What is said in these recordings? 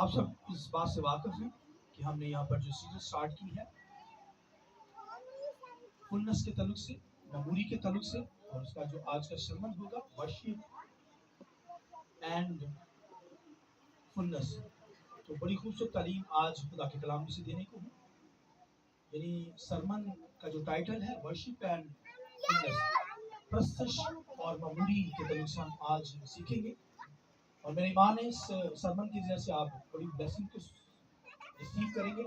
आप सब इस बात से वाकिफ हैं कि हमने यहाँ पर जो सीरीज स्टार्ट की है फुलनेस के ताल्लुक से, ममूरी के ताल्लुक से, और उसका जो आज का sermon होगा वर्शिप एंड फुलनेस। तो बड़ी खूबसूरत तालीम आज खुदा के कलाम में से देने को है। यानी सरमन का जो टाइटल है वर्शिप एंड फुलनेस, प्रस्तश और ममूरी के ताल्लुक से हम आज सीखेंगे। और मेरा ईमान है इस सरमन की वजह से आप बड़ी ब्लेसिंग को रिसीव करेंगे।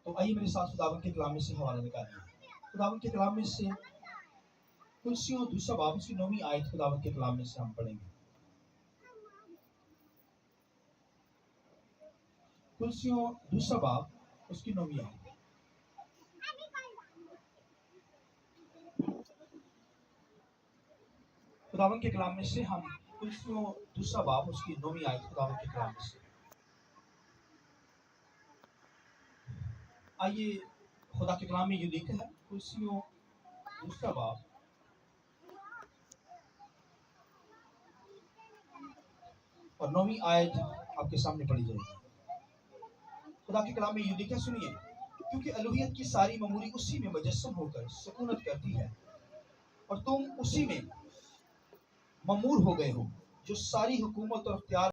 तो आइए मेरे साथ खुदावन के कलाम में से हवाला निकालिए। खुदावन के कलाम में से कुर्सियों दूसरा बाब उसकी 9वीं आयत खुदावन के कलाम में से हम पढ़ेंगे। कुर्सियों दूसरा बाब उसकी 9वीं आयत। खुदावन के कलाम में से हम कुर्सियों दूसरा बाब उसकी 9वीं आयत खुदावन के कलाम में से आइए। खुदा के कलाम में ये लिखा है, कुर्सियों दूसरा बाब और 9वीं आयत आपके सामने पढ़ी जाएगी। खुदा के कलाम में ये लिखा, सुनिए, क्योंकि अलूहियत की सारी ममूरी उसी में मुजस्सम होकर सुकूनत करती है और तुम उसी में ममूर हो गए हो, जो सारी हुकूमत और अख्तियार